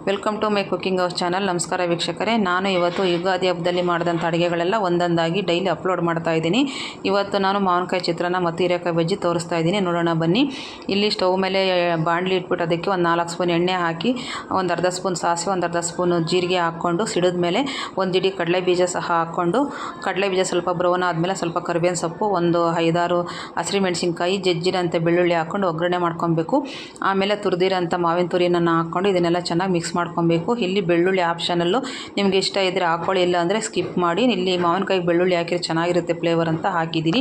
Welcome to my cooking house channel. ನಮಸ್ಕಾರ ವೀಕ್ಷಕರೇ, ನಾನು ಇವತ್ತು ಯುಗಾದಿ ಹಬ್ಬದಲ್ಲಿ ಮಾಡಿದಂಥ ಅಡುಗೆಗಳೆಲ್ಲ ಒಂದೊಂದಾಗಿ ಡೈಲಿ ಅಪ್ಲೋಡ್ ಮಾಡ್ತಾ ಇದ್ದೀನಿ. ಇವತ್ತು ನಾನು ಮಾವಿನಕಾಯಿ ಚಿತ್ರಾನ್ನ ಮತ್ತು ಹೀರೆಕಾಯಿ ಬಜ್ಜಿ ತೋರಿಸ್ತಾ ಇದ್ದೀನಿ, ನೋಡೋಣ ಬನ್ನಿ. ಇಲ್ಲಿ ಸ್ಟವ್ ಮೇಲೆ ಬಾಣಲಿ ಇಟ್ಬಿಟ್ಟು ಅದಕ್ಕೆ ಒಂದು 4 ಸ್ಪೂನ್ ಎಣ್ಣೆ ಹಾಕಿ, ಒಂದು ಅರ್ಧ ಸ್ಪೂನ್ ಸಾಸಿವೆ, ಒಂದು ಅರ್ಧ ಸ್ಪೂನು ಜೀರಿಗೆ ಹಾಕ್ಕೊಂಡು ಸಿಡಿದ ಮೇಲೆ ಒಂದು ಇಡೀ ಕಡಲೆ ಬೀಜ ಸಹ ಹಾಕ್ಕೊಂಡು, ಕಡಲೆ ಬೀಜ ಸ್ವಲ್ಪ ಬ್ರೌನ್ ಆದಮೇಲೆ ಸ್ವಲ್ಪ ಕರಿಬೇವಿನ ಸೊಪ್ಪು, ಒಂದು 5-6 ಹಸಿಮೆಣಸಿನ್ಕಾಯಿ, ಜಜ್ಜಿರೋಂಥ ಬೆಳ್ಳುಳ್ಳಿ ಹಾಕ್ಕೊಂಡು ಒಗ್ಗರಣೆ ಮಾಡ್ಕೊಬೇಕು. ಆಮೇಲೆ ತುರಿದಿರೋಂಥ ಮಾವಿನ ತುರಿಯನ್ನು ಹಾಕ್ಕೊಂಡು ಇದನ್ನೆಲ್ಲ ಚೆನ್ನಾಗಿ ಮಿಕ್ಸ್ ಮಾಡ್ಕೊಬೇಕು. ಇಲ್ಲಿ ಬೆಳ್ಳುಳ್ಳಿ ಆಪ್ಷನಲ್ಲು, ನಿಮಗೆ ಇಷ್ಟ ಇದ್ದರೆ ಹಾಕ್ಕೊಳ್ಳಿ, ಇಲ್ಲ ಅಂದರೆ ಸ್ಕಿಪ್ ಮಾಡಿ. ಇಲ್ಲಿ ಮಾವಿನಕಾಯಿಗೆ ಬೆಳ್ಳುಳ್ಳಿ ಹಾಕಿದ್ರೆ ಚೆನ್ನಾಗಿರುತ್ತೆ ಫ್ಲೇವರ್ ಅಂತ ಹಾಕಿದ್ದೀನಿ.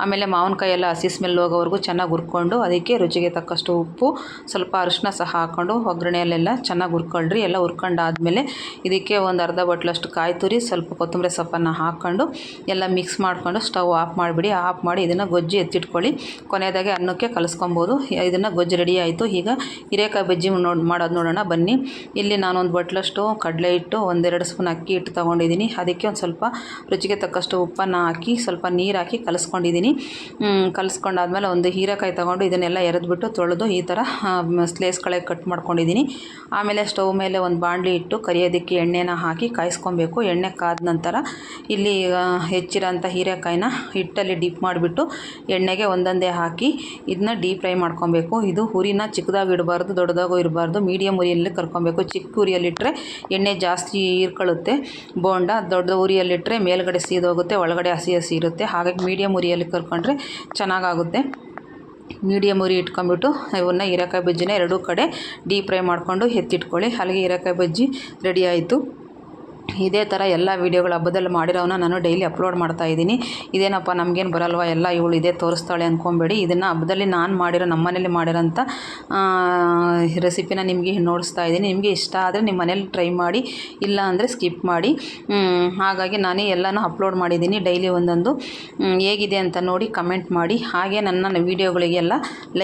ಆಮೇಲೆ ಮಾವಿನಕಾಯಿ ಎಲ್ಲ ಹಸಿ ಸ್ಮೆಲ್ ಹೋಗೋವರೆಗೂ ಚೆನ್ನಾಗಿ ಹುರ್ಕೊಂಡು ಅದಕ್ಕೆ ರುಚಿಗೆ ತಕ್ಕಷ್ಟು ಉಪ್ಪು, ಸ್ವಲ್ಪ ಅರಿಶಿನ ಸಹ ಹಾಕ್ಕೊಂಡು ಒಗ್ಗರಣೆಯಲ್ಲೆಲ್ಲ ಚೆನ್ನಾಗಿ ಹುರ್ಕೊಳ್ರಿ. ಎಲ್ಲ ಹುರ್ಕೊಂಡಾದ್ಮೇಲೆ ಇದಕ್ಕೆ ಒಂದು ಅರ್ಧ ಬಟ್ಲಷ್ಟು ಕಾಯಿ ತುರಿ, ಸ್ವಲ್ಪ ಕೊತ್ತಂಬರಿ ಸೊಪ್ಪನ್ನು ಹಾಕ್ಕೊಂಡು ಎಲ್ಲ ಮಿಕ್ಸ್ ಮಾಡಿಕೊಂಡು ಸ್ಟವ್ ಆಫ್ ಮಾಡಿಬಿಡಿ. ಆಫ್ ಮಾಡಿ ಇದನ್ನು ಗೊಜ್ಜು ಎತ್ತಿಟ್ಕೊಳ್ಳಿ. ಕೊನೆಯದಾಗಿ ಅನ್ನಕ್ಕೆ ಕಲಿಸ್ಕೊಬೋದು. ಇದನ್ನು ಗೊಜ್ಜು ರೆಡಿ ಆಯಿತು. ಈಗ ಹೀರೆಕಾಯಿ ಬಜ್ಜಿ ಮಾಡೋದು ನೋಡೋಣ ಬನ್ನಿ. ಇಲ್ಲಿ ನಾನು ಒಂದು ಬಟ್ಲಷ್ಟು ಕಡಲೆ ಹಿಟ್ಟು, 1-2 ಸ್ಪೂನ್ ಅಕ್ಕಿ ಹಿಟ್ಟು ತೊಗೊಂಡಿದ್ದೀನಿ. ಅದಕ್ಕೆ ಒಂದು ಸ್ವಲ್ಪ ರುಚಿಗೆ ತಕ್ಕಷ್ಟು ಉಪ್ಪನ್ನು ಹಾಕಿ ಸ್ವಲ್ಪ ನೀರು ಹಾಕಿ ಕಲಿಸ್ಕೊಂಡಿದ್ದೀನಿ. ಕಲಿಸ್ಕೊಂಡಾದ್ಮೇಲೆ ಒಂದು ಹೀರೆಕಾಯಿ ತೊಗೊಂಡು ಇದನ್ನೆಲ್ಲ ಎರೆದ್ಬಿಟ್ಟು ತೊಳೆದು ಈ ಥರ ಸ್ಲೇಸ್ಗಳಿಗೆ ಕಟ್ ಮಾಡ್ಕೊಂಡಿದ್ದೀನಿ. ಆಮೇಲೆ ಸ್ಟವ್ ಮೇಲೆ ಒಂದು ಬಾಣಲಿ ಇಟ್ಟು ಕರಿಯೋದಕ್ಕೆ ಎಣ್ಣೆನ ಹಾಕಿ ಕಾಯಿಸ್ಕೊಬೇಕು. ಎಣ್ಣೆ ಕಾದ ನಂತರ ಇಲ್ಲಿ ಹೆಚ್ಚಿರೋಂಥ ಹೀರೆಕಾಯಿನ ಹಿಟ್ಟಲ್ಲಿ ಡಿಪ್ ಮಾಡಿಬಿಟ್ಟು ಎಣ್ಣೆಗೆ ಒಂದೊಂದೇ ಹಾಕಿ ಇದನ್ನ ಡೀಪ್ ಫ್ರೈ ಮಾಡ್ಕೊಬೇಕು. ಇದು ಉರಿನ ಚಿಕ್ಕದಾಗಿ ಇಡಬಾರ್ದು, ದೊಡ್ಡದಾಗೂ ಇರಬಾರ್ದು, ಮೀಡಿಯಮ್ ಉರಿಯಲ್ಲಿ ಕರ್ಕೊಬೇಕು. ಚಿಕ್ಕ ಉರಿಯಲ್ಲಿಟ್ಟರೆ ಎಣ್ಣೆ ಜಾಸ್ತಿ ಹೀರ್ಕೊಳ್ಳುತ್ತೆ ಬೋಂಡ, ದೊಡ್ಡ ಉರಿಯಲ್ಲಿಟ್ಟರೆ ಮೇಲ್ಗಡೆ ಸೀದೋಗುತ್ತೆ, ಒಳಗಡೆ ಹಸಿ ಹಸಿ ಇರುತ್ತೆ. ಹಾಗಾಗಿ ಮೀಡಿಯಮ್ ಉರಿಯಲ್ಲಿ ಕರ್ಕೊಂಡ್ರೆ ಚೆನ್ನಾಗಾಗುತ್ತೆ. ಮೀಡಿಯಮ್ ಉರಿ ಇಟ್ಕೊಂಡ್ಬಿಟ್ಟು ಇವನ್ನ ಹೀರೆಕಾಯಿ ಬಜ್ಜಿನ ಎರಡೂ ಕಡೆ ಡೀಪ್ ಫ್ರೈ ಮಾಡಿಕೊಂಡು ಎತ್ತಿಟ್ಕೊಳ್ಳಿ. ಅಲ್ಲಿಗೆ ಹೀರೆಕಾಯಿ ಬಜ್ಜಿ ರೆಡಿ ಆಯಿತು. ಇದೇ ಥರ ಎಲ್ಲ ವೀಡಿಯೋಗಳು ಹಬ್ಬದಲ್ಲಿ ಮಾಡಿರೋನ ನಾನು ಡೈಲಿ ಅಪ್ಲೋಡ್ ಮಾಡ್ತಾಯಿದ್ದೀನಿ. ಇದೇನಪ್ಪ ನಮಗೇನು ಬರಲ್ವ, ಎಲ್ಲ ಇವಳು ಇದೇ ತೋರಿಸ್ತಾಳೆ ಅಂದ್ಕೊಬೇಡಿ. ಇದನ್ನು ಹಬ್ಬದಲ್ಲಿ ನಾನು ಮಾಡಿರೋ, ನಮ್ಮ ಮನೇಲಿ ಮಾಡಿರೋಂಥ ರೆಸಿಪಿನ ನಿಮಗೆ ನೋಡಿಸ್ತಾ ಇದ್ದೀನಿ. ನಿಮಗೆ ಇಷ್ಟ ಆದರೆ ನಿಮ್ಮ ಮನೇಲಿ ಟ್ರೈ ಮಾಡಿ, ಇಲ್ಲ ಅಂದರೆ ಸ್ಕಿಪ್ ಮಾಡಿ. ಹಾಗಾಗಿ ನಾನು ಎಲ್ಲನೂ ಅಪ್ಲೋಡ್ ಮಾಡಿದ್ದೀನಿ, ಡೈಲಿ ಒಂದೊಂದು. ಹೇಗಿದೆ ಅಂತ ನೋಡಿ ಕಮೆಂಟ್ ಮಾಡಿ. ಹಾಗೆ ನನ್ನ ವೀಡಿಯೋಗಳಿಗೆಲ್ಲ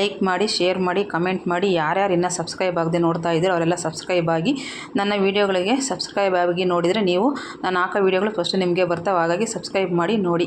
ಲೈಕ್ ಮಾಡಿ, ಶೇರ್ ಮಾಡಿ, ಕಮೆಂಟ್ ಮಾಡಿ. ಯಾರ್ಯಾರು ಇನ್ನೂ ಸಬ್ಸ್ಕ್ರೈಬ್ ಆಗದೆ ನೋಡ್ತಾ ಇದ್ದೀರೋ ಅವರೆಲ್ಲ ಸಬ್ಸ್ಕ್ರೈಬ್ ಆಗಿ. ನನ್ನ ವೀಡಿಯೋಗಳಿಗೆ ಸಬ್ಸ್ಕ್ರೈಬ್ ಆಗಿ ನೋಡಿದರೆ ನೀವು ನಾನು ಹಾಕೋ ವೀಡಿಯೋಗಳು ಫಸ್ಟ್ ನಿಮಗೆ ಬರ್ತಾವೆ. ಹಾಗಾಗಿ ಸಬ್ಸ್ಕ್ರೈಬ್ ಮಾಡಿ ನೋಡಿ.